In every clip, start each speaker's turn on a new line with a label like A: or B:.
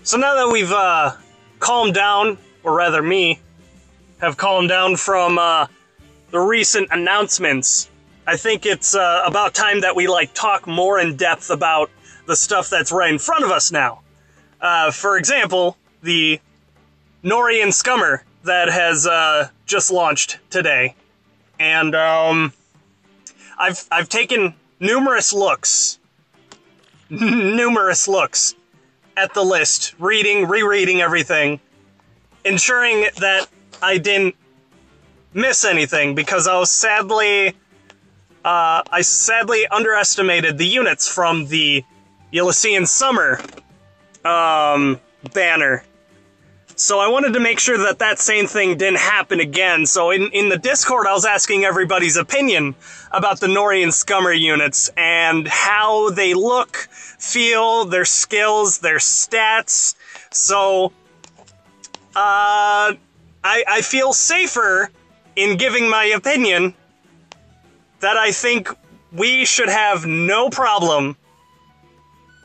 A: So now that we've calmed down, or rather me, have calmed down from the recent announcements, I think it's about time that we talk more in depth about the stuff that's right in front of us now. For example, the Nohrian Scummer that has just launched today. And I've taken numerous looks at the list, rereading everything, ensuring that I didn't miss anything, because I sadly underestimated the units from the Ylissean Summer banner. So I wanted to make sure that that same thing didn't happen again. So in the Discord, I was asking everybody's opinion about the Nohrian Scummer units and how they look, feel, their skills, their stats. So I feel safer in giving my opinion that I think we should have no problem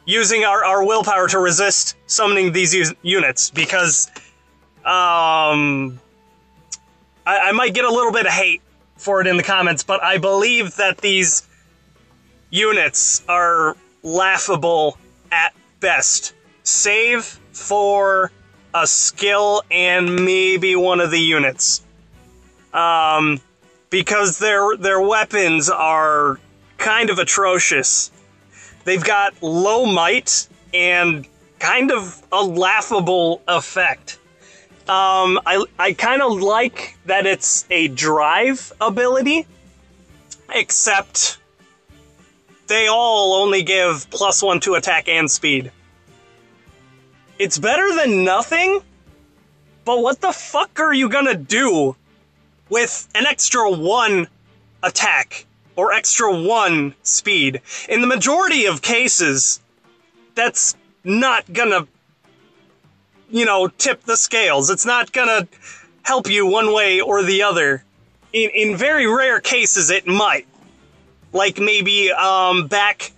A: using our willpower to resist summoning these units, because I might get a little bit of hate for it in the comments, but I believe that these units are laughable at best, save for a skill and maybe one of the units. Because their weapons are kind of atrocious. They've got low might and kind of a laughable effect. I kind of like that it's a drive ability, except they all only give +1 to attack and speed. It's better than nothing, but what the fuck are you gonna do with an extra 1 attack or extra 1 speed? In the majority of cases, that's not gonna, tip the scales. It's not gonna help you one way or the other. In very rare cases, it might. Like maybe back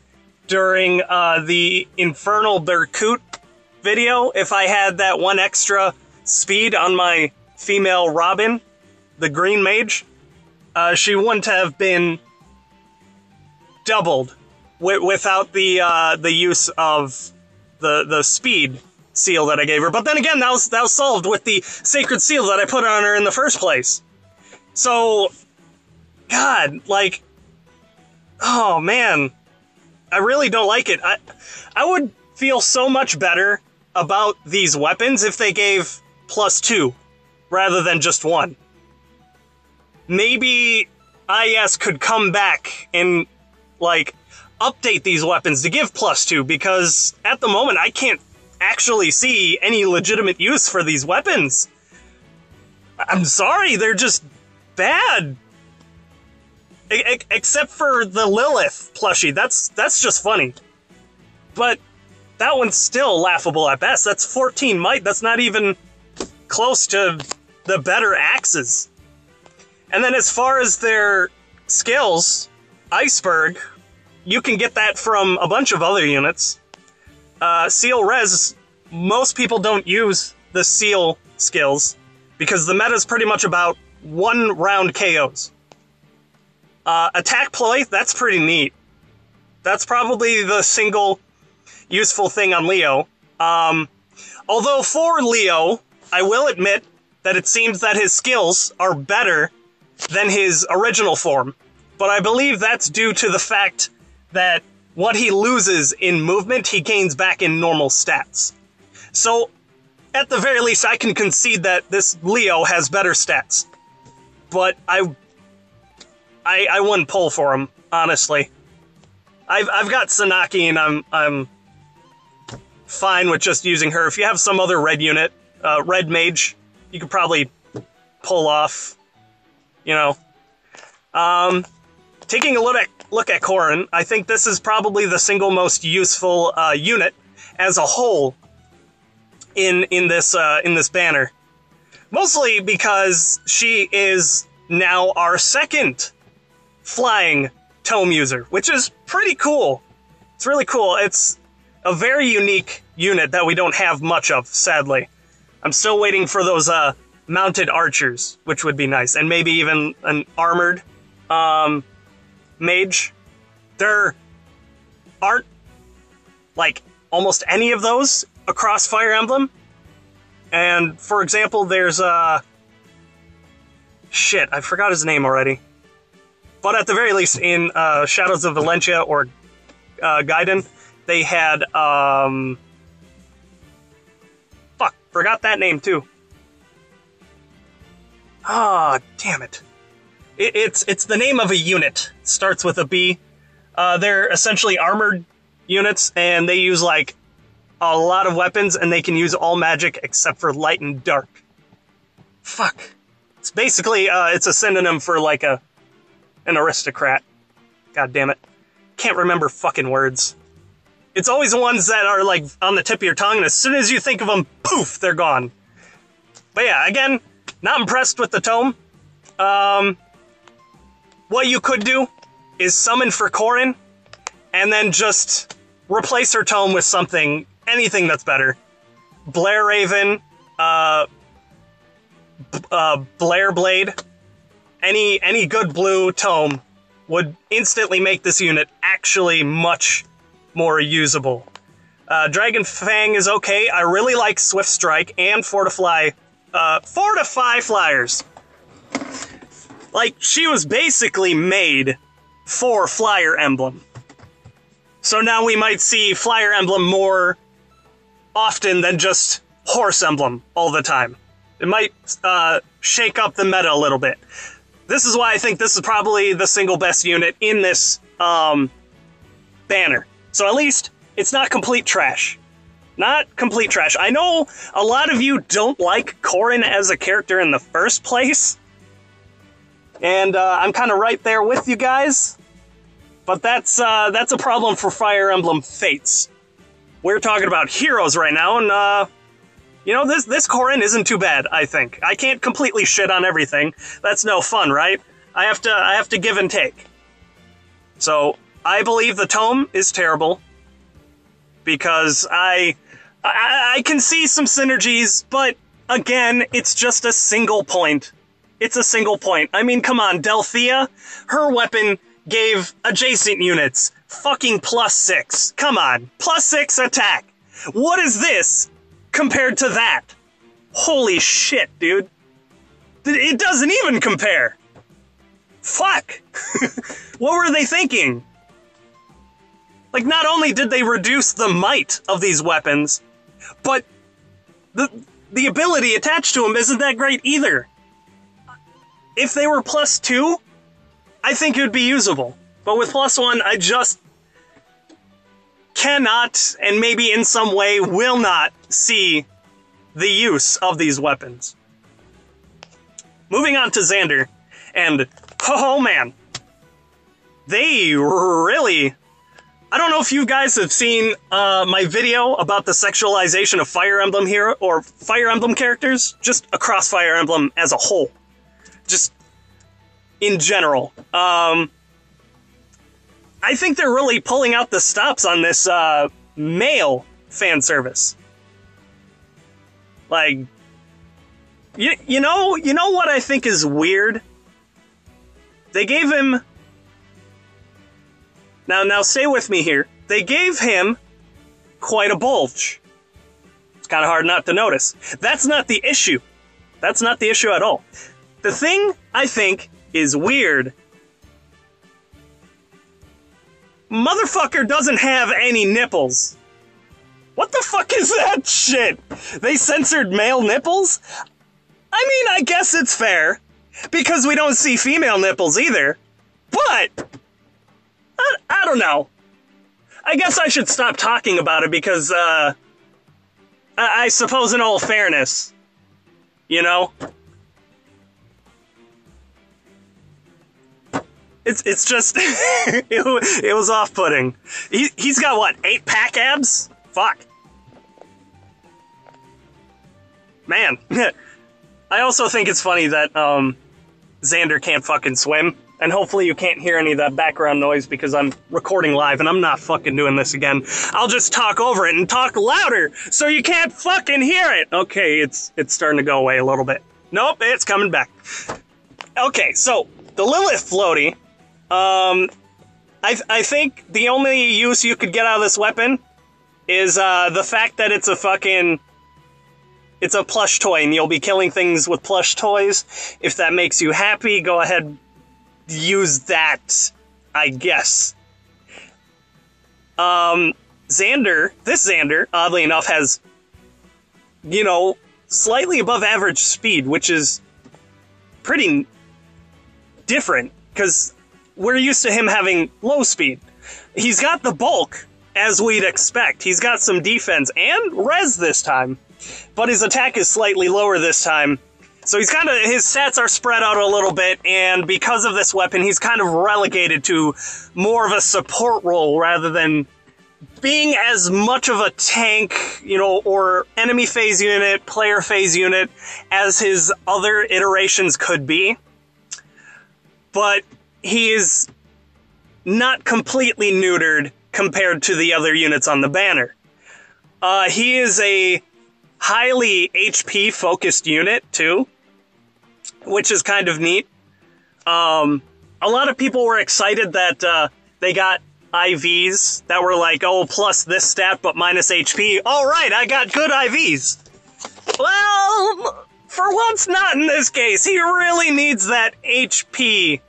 A: during the Infernal Berkut video, if I had that 1 extra speed on my female Robin, the green mage, she wouldn't have been doubled without the use of the speed seal that I gave her. But then again, that was solved with the sacred seal that I put on her in the first place. So, God, oh man, I really don't like it. I would feel so much better about these weapons if they gave +2 rather than just 1. Maybe IS could come back and, update these weapons to give +2, because at the moment I can't actually see any legitimate use for these weapons. I'm sorry, they're just bad. Except for the Lilith plushie, that's just funny. But that one's still laughable at best. That's 14 might, that's not even close to the better axes. And then as far as their skills, Iceberg, you can get that from a bunch of other units. Seal Res, most people don't use the Seal skills, because the meta's pretty much about 1 round KOs. Attack Ploy, that's pretty neat. That's probably the single useful thing on Leo. Although for Leo, I will admit that it seems that his skills are better than his original form, but I believe that's due to the fact that what he loses in movement, he gains back in normal stats. So, at the very least, I can concede that this Leo has better stats. But I wouldn't pull for him, honestly. I've got Sanaki, and I'm fine with just using her. If you have some other red unit, red mage, you could probably pull off, Taking a look at Corrin, I think this is probably the single most useful unit as a whole in this banner. Mostly because she is now our second flying tome user, which is pretty cool. It's really cool. It's a very unique unit that we don't have much of, sadly. I'm still waiting for those mounted archers, which would be nice, and maybe even an armored mage. There aren't, like, almost any of those across Fire Emblem. And, for example, there's shit, I forgot his name already. But at the very least, in Shadows of Valentia or Gaiden, they had, fuck, forgot that name too. Ah, damn it. It's the name of a unit. It starts with a B. They're essentially armored units, and they use, like, a lot of weapons, and they can use all magic except for light and dark. Fuck. It's basically, it's a synonym for, like, an aristocrat. God damn it. Can't remember fucking words. It's always the ones that are, like, on the tip of your tongue, and as soon as you think of them, poof, they're gone. But yeah, again, not impressed with the tome. What you could do is summon for Corrin, and then just replace her tome with something, anything that's better. Blair Raven, Blair Blade, any good blue tome would instantly make this unit actually much more usable. Dragon Fang is okay. I really like Swift Strike and Fortify Flyers. Like, she was basically made for Flyer Emblem. So now we might see Flyer Emblem more often than just Horse Emblem all the time. It might shake up the meta a little bit. This is why I think this is probably the single best unit in this banner. So at least it's not complete trash. Not complete trash. I know a lot of you don't like Corrin as a character in the first place. And I'm kind of right there with you guys. But that's a problem for Fire Emblem Fates. We're talking about heroes right now, and you know, this Corrin isn't too bad, I think. I can't completely shit on everything. That's no fun, right? I have to give and take. So I believe the tome is terrible because I can see some synergies, but again, it's just a single point. It's a single point. I mean, come on, Delthea, her weapon gave adjacent units fucking +6. Come on, +6 attack. What is this compared to that? Holy shit, dude. It doesn't even compare. Fuck. What were they thinking? Like, not only did they reduce the might of these weapons, but the ability attached to them isn't that great either. If they were +2, I think it would be usable. But with +1, I just cannot, and maybe in some way will not, see the use of these weapons. Moving on to Xander, and oh man, they really... I don't know if you guys have seen my video about the sexualization of Fire Emblem hero or Fire Emblem characters, just across Fire Emblem as a whole. Just in general. I think they're really pulling out the stops on this male fan service. Like, you know what I think is weird? They gave him... Now stay with me here. They gave him quite a bulge. It's kind of hard not to notice. That's not the issue. That's not the issue at all. The thing I think is weird, motherfucker doesn't have any nipples. What the fuck is that shit? They censored male nipples? I mean, I guess it's fair, because we don't see female nipples either. But I don't know. I guess I should stop talking about it because, I suppose in all fairness, you know? It's just, it was off-putting. He's got, what, 8-pack abs? Fuck. Man. I also think it's funny that, Xander can't fucking swim. And hopefully you can't hear any of that background noise because I'm recording live and I'm not fucking doing this again. I'll just talk over it and talk louder so you can't fucking hear it. Okay, it's starting to go away a little bit. Nope, it's coming back. Okay, so the Lilith floaty, I think the only use you could get out of this weapon is the fact that it's a plush toy and you'll be killing things with plush toys. If that makes you happy, go ahead, use that, I guess. This Xander, oddly enough, has, slightly above average speed, which is pretty different, because we're used to him having low speed. He's got the bulk, as we'd expect. He's got some defense and res this time, but his attack is slightly lower this time. So his stats are spread out a little bit, and because of this weapon, he's kind of relegated to more of a support role rather than being as much of a tank, or enemy phase unit, player phase unit as his other iterations could be. But he is not completely neutered compared to the other units on the banner. He is a highly HP-focused unit, too, which is kind of neat. A lot of people were excited that they got IVs that were like, oh, plus this stat, but minus HP. All right, I got good IVs. Well, for once, not in this case. He really needs that HP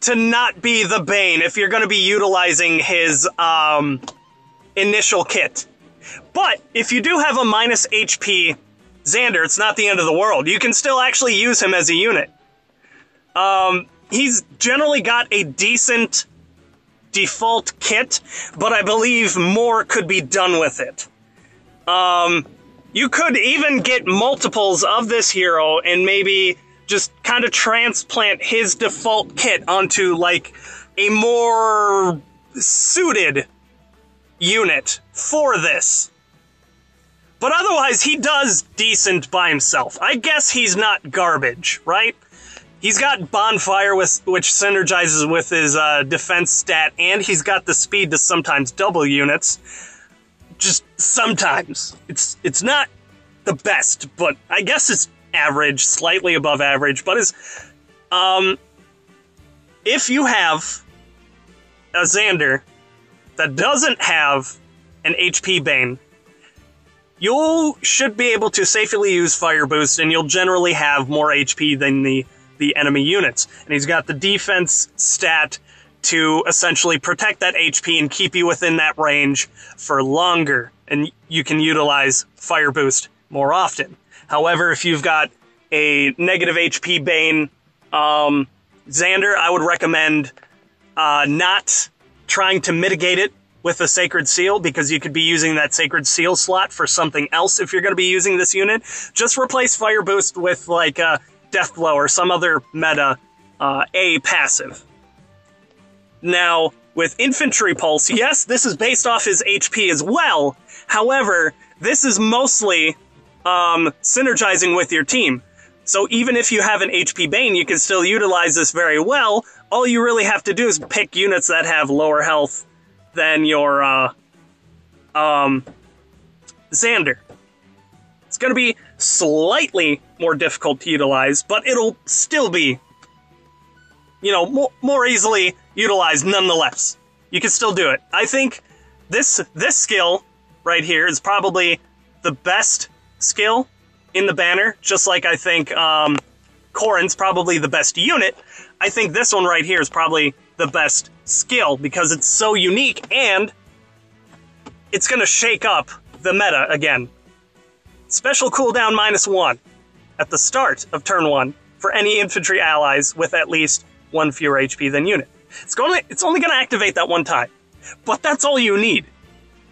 A: to not be the bane if you're going to be utilizing his initial kit. But if you do have a minus HP Xander, it's not the end of the world. You can still actually use him as a unit. He's generally got a decent default kit, but I believe more could be done with it. You could even get multiples of this hero and maybe just kind of transplant his default kit onto, like, a more suited unit for this. But otherwise, he does decent by himself. I guess he's not garbage, right? He's got Bonfire, which synergizes with his defense stat, and he's got the speed to sometimes double units. Just sometimes. It's not the best, but I guess it's average, slightly above average. But if you have a Xander that doesn't have an HP Bane, you should be able to safely use Fire Boost, and you'll generally have more HP than the enemy units. And he's got the defense stat to essentially protect that HP and keep you within that range for longer. And you can utilize Fire Boost more often. However, if you've got a negative HP Bane Xander, I would recommend not trying to mitigate it with a Sacred Seal, because you could be using that Sacred Seal slot for something else if you're going to be using this unit. Just replace Fire Boost with, like, Death Blow or some other meta A passive. Now, with Infantry Pulse, yes, this is based off his HP as well. However, this is mostly synergizing with your team. So even if you have an HP Bane, you can still utilize this very well. All you really have to do is pick units that have lower health than your Xander. It's going to be slightly more difficult to utilize, but it'll still be, more easily utilized nonetheless. You can still do it. I think this skill right here is probably the best skill in the banner, just like I think Corrin's probably the best unit. I think this one right here is probably the best skill because it's so unique and it's going to shake up the meta again. Special cooldown -1 at the start of turn 1 for any infantry allies with at least 1 fewer HP than unit. It's only going to activate that one time, but that's all you need.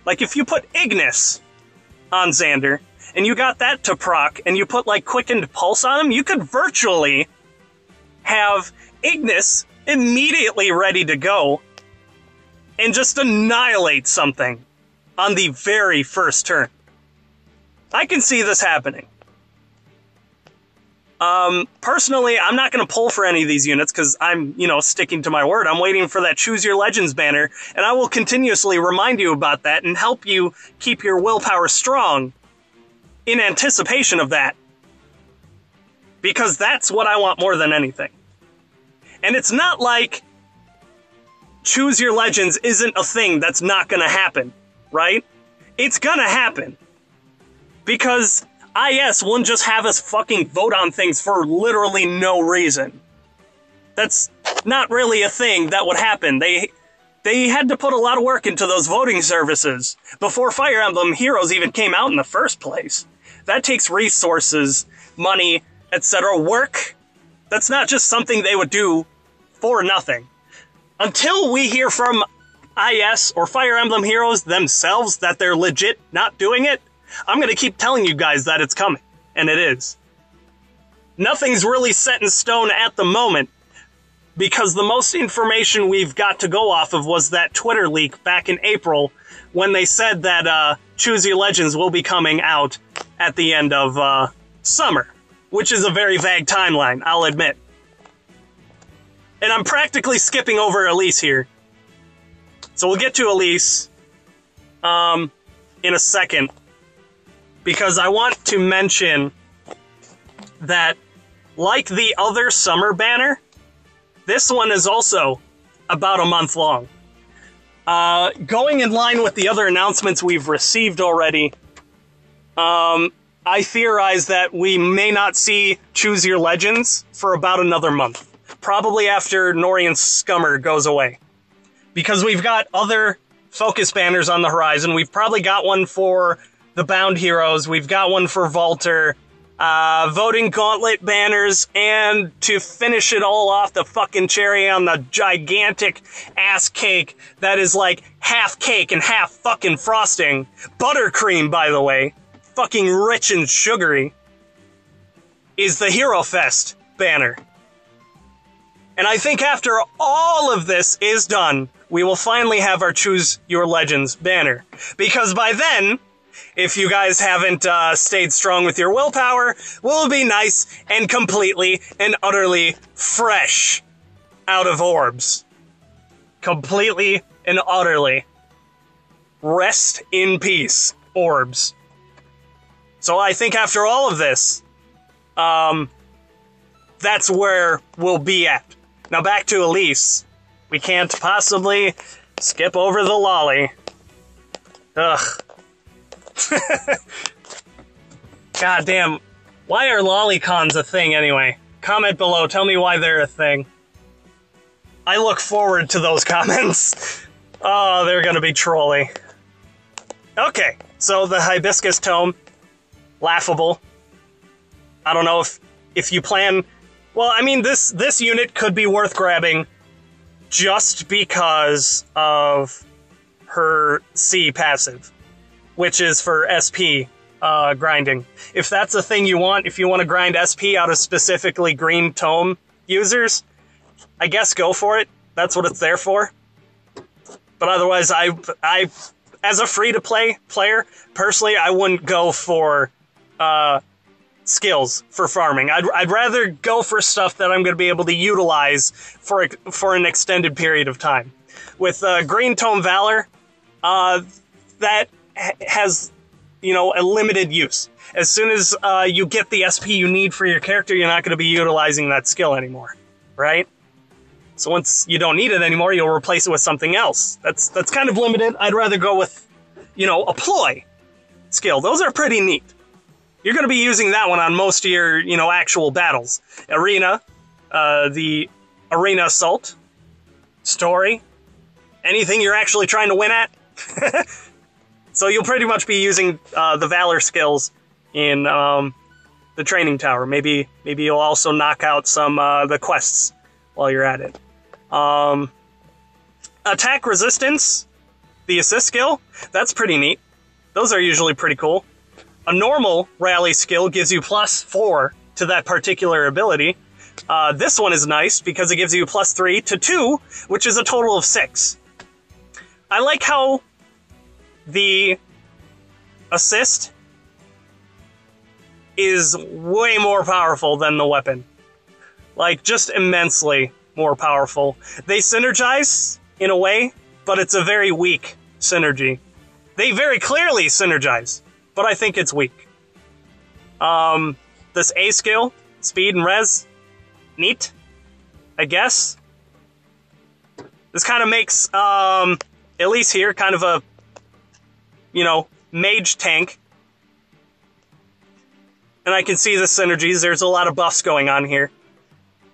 A: Like if you put Ignis on Xander and you got that to proc and you put like Quickened Pulse on him, you could virtually have Ignis immediately ready to go and just annihilate something on the very first turn. I can see this happening. Personally, I'm not going to pull for any of these units because I'm, sticking to my word. I'm waiting for that Choose Your Legends banner, and I will continuously remind you about that and help you keep your willpower strong in anticipation of that. Because that's what I want more than anything. And it's not like Choose Your Legends isn't a thing that's not going to happen, right? It's going to happen. Because IS wouldn't just have us fucking vote on things for literally no reason. That's not really a thing that would happen. They had to put a lot of work into those voting services before Fire Emblem Heroes even came out in the first place. That takes resources, money, etc. Work. That's not just something they would do for nothing. Until we hear from IS or Fire Emblem Heroes themselves that they're legit not doing it, I'm going to keep telling you guys that it's coming, and it is. Nothing's really set in stone at the moment, because the most information we've got to go off of was that Twitter leak back in April, when they said that Choose Your Legends will be coming out at the end of summer, which is a very vague timeline, I'll admit. And I'm practically skipping over Ylissean here. So we'll get to Ylissean in a second. Because I want to mention that, like the other summer banner, this one is also about a month long. Going in line with the other announcements we've received already, I theorize that we may not see Choose Your Legends for about another month. Probably after Nohrian Scummer goes away. Because we've got other focus banners on the horizon. We've probably got one for the Bound Heroes, we've got one for Valter, voting gauntlet banners, and to finish it all off, the fucking cherry on the gigantic ass cake that is like half cake and half fucking frosting. Buttercream, by the way, fucking rich and sugary, is the Hero Fest banner. And I think after all of this is done, we will finally have our Choose Your Legends banner. Because by then, if you guys haven't stayed strong with your willpower, will be nice and completely and utterly fresh out of Orbs. Completely and utterly. Rest in peace, Orbs. So I think after all of this, that's where we'll be at. Now back to Ylissean. We can't possibly skip over the lolly. Ugh. God damn. Why are lolicons a thing anyway? Comment below, tell me why they're a thing. I look forward to those comments. Oh, they're gonna be trolly. Okay, so the Hibiscus Tome. Laughable. I don't know if you plan... Well, I mean, this unit could be worth grabbing just because of her C passive, which is for SP grinding. If that's a thing you want, if you want to grind SP out of specifically green tome users, I guess go for it. That's what it's there for. But otherwise, I as a free-to-play player, personally, I wouldn't go for skills for farming. I'd rather go for stuff that I'm going to be able to utilize for an extended period of time. With Green Tome Valor, that has, a limited use. As soon as you get the SP you need for your character, you're not going to be utilizing that skill anymore, right? So once you don't need it anymore, you'll replace it with something else. That's kind of limited. I'd rather go with, a ploy skill. Those are pretty neat. You're going to be using that one on most of your, actual battles. Arena, the Arena Assault, Story, anything you're actually trying to win at. So you'll pretty much be using the Valor skills in the Training Tower. Maybe you'll also knock out some the quests while you're at it. Attack Resistance, the assist skill, that's pretty neat. Those are usually pretty cool. A normal rally skill gives you +4 to that particular ability. This one is nice because it gives you +3 to 2, which is a total of 6. I like how the assist is way more powerful than the weapon. Like, just immensely more powerful. They synergize, in a way, but it's a very weak synergy. They very clearly synergize, but I think it's weak. This A skill, speed and res, neat, I guess. This kind of makes, Ylissean here, kind of a, you know, mage tank. And I can see the synergies, there's a lot of buffs going on here.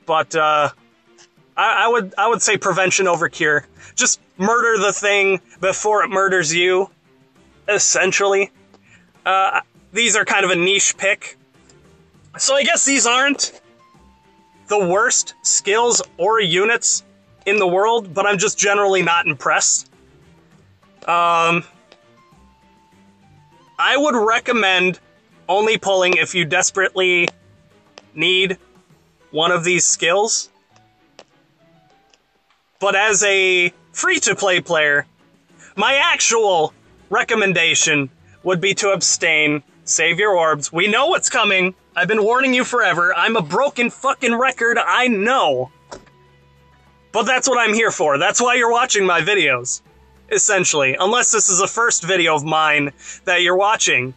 A: But, I would say prevention over cure. Just murder the thing before it murders you, essentially. These are kind of a niche pick. So I guess these aren't the worst skills or units in the world, but I'm just generally not impressed. I would recommend only pulling if you desperately need one of these skills. But as a free-to-play player, my actual recommendation would be to abstain, save your orbs. We know what's coming. I've been warning you forever. I'm a broken fucking record, I know. But that's what I'm here for. That's why you're watching my videos, essentially. Unless this is the first video of mine that you're watching.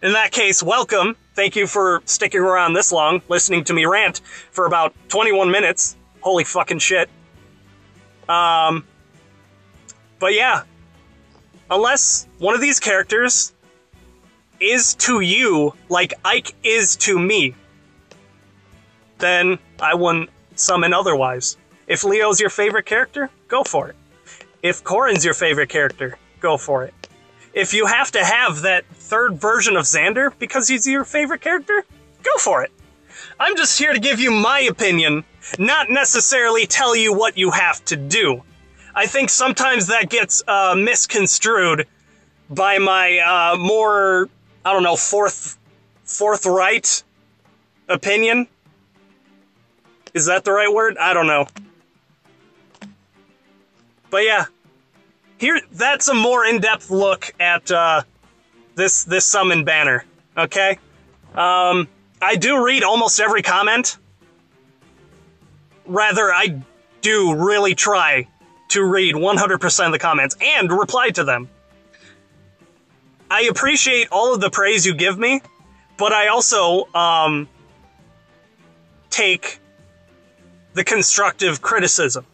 A: In that case, welcome. Thank you for sticking around this long, listening to me rant for about 21 minutes. Holy fucking shit. But yeah. Unless one of these characters is to you like Ike is to me, then I wouldn't summon otherwise. If Leo's your favorite character, go for it. If Corrin's your favorite character, go for it. If you have to have that third version of Xander because he's your favorite character, go for it. I'm just here to give you my opinion, not necessarily tell you what you have to do. I think sometimes that gets misconstrued by my more, I don't know, forthright opinion. Is that the right word? I don't know. But yeah, here, that's a more in-depth look at this summon banner, okay? I do read almost every comment. Rather, I do really try to read 100% of the comments and reply to them. I appreciate all of the praise you give me, but I also take the constructive criticism.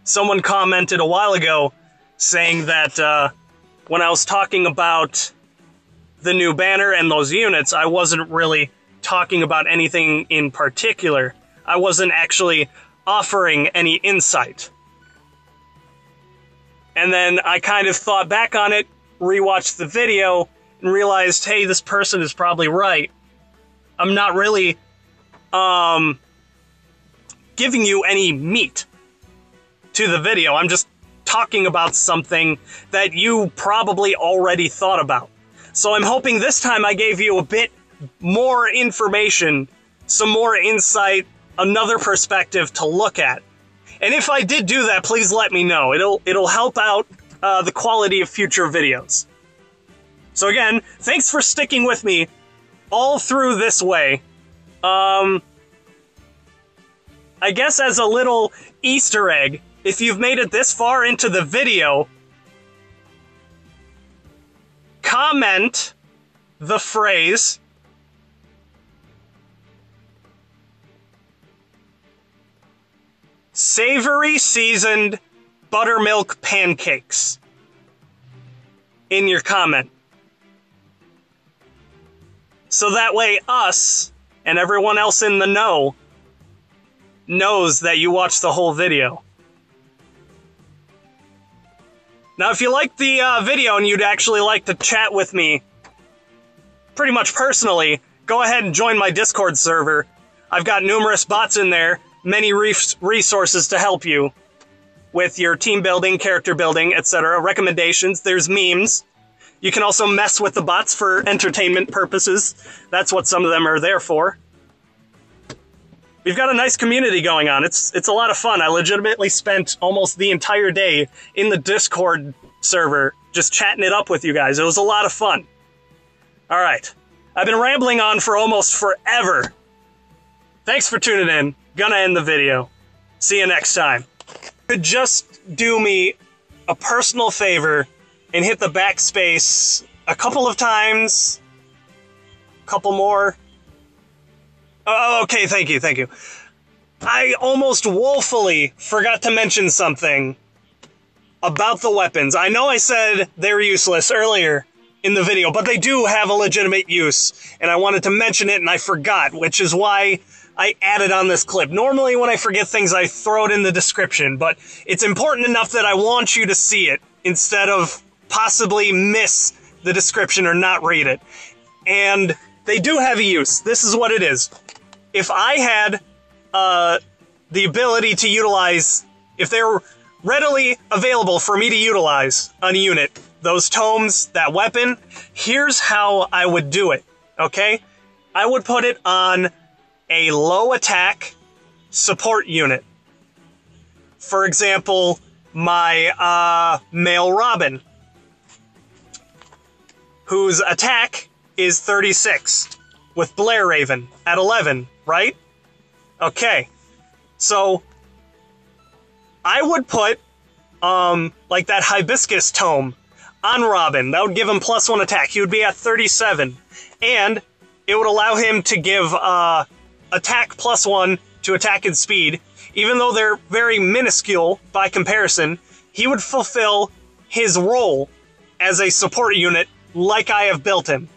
A: Someone commented a while ago saying that when I was talking about the new banner and those units, I wasn't really talking about anything in particular. I wasn't actually offering any insight. And then I kind of thought back on it, rewatched the video, and realized, hey, this person is probably right. I'm not really giving you any meat to the video. I'm just talking about something that you probably already thought about. So I'm hoping this time I gave you a bit more information, some more insight, another perspective to look at. And if I did do that, please let me know. It'll help out the quality of future videos. So again, thanks for sticking with me all through this way. I guess as a little Easter egg, if you've made it this far into the video, comment the phrase savory seasoned buttermilk pancakes in your comment. So that way us and everyone else in the know knows that you watched the whole video. Now, if you liked the video and you'd actually like to chat with me pretty much personally, go ahead and join my Discord server. I've got numerous bots in there, many resources to help you with your team building, character building, etc. Recommendations, there's memes. You can also mess with the bots for entertainment purposes. That's what some of them are there for. We've got a nice community going on. It's a lot of fun. I legitimately spent almost the entire day in the Discord server just chatting it up with you guys. It was a lot of fun. All right. I've been rambling on for almost forever. Thanks for tuning in. Gonna end the video. See you next time. Could just do me a personal favor and hit the backspace a couple of times. Couple more. Oh, okay, thank you. I almost woefully forgot to mention something about the weapons. I know I said they were useless earlier in the video, but they do have a legitimate use, and I wanted to mention it and I forgot, which is why I added on this clip. Normally when I forget things, I throw it in the description, but it's important enough that I want you to see it instead of possibly miss the description or not read it. And they do have a use. This is what it is. If I had the ability to utilize, if they were readily available for me to utilize on a unit, those tomes, that weapon, here's how I would do it, okay? I would put it on a low attack support unit. For example, my male Robin, whose attack is 36, with Blair Raven at 11, right? Okay, so I would put, like that Hibiscus tome on Robin. That would give him +1 attack. He would be at 37. And it would allow him to give attack +1 to attack and speed. Even though they're very minuscule by comparison, he would fulfill his role as a support unit like I have built him.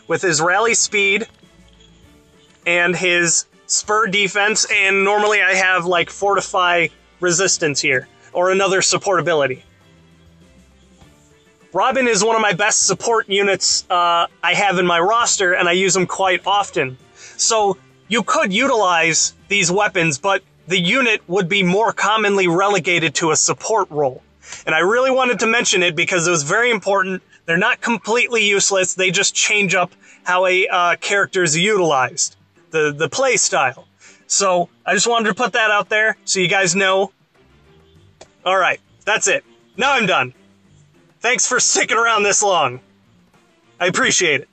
A: With his rally speed and his spur defense, and normally I have like fortify resistance here, or another support ability. Robin is one of my best support units I have in my roster, and I use them quite often. So you could utilize these weapons, but the unit would be more commonly relegated to a support role. And I really wanted to mention it because it was very important. They're not completely useless, they just change up how a character is utilized, the play style. So I just wanted to put that out there so you guys know. Alright, that's it. Now I'm done. Thanks for sticking around this long. I appreciate it.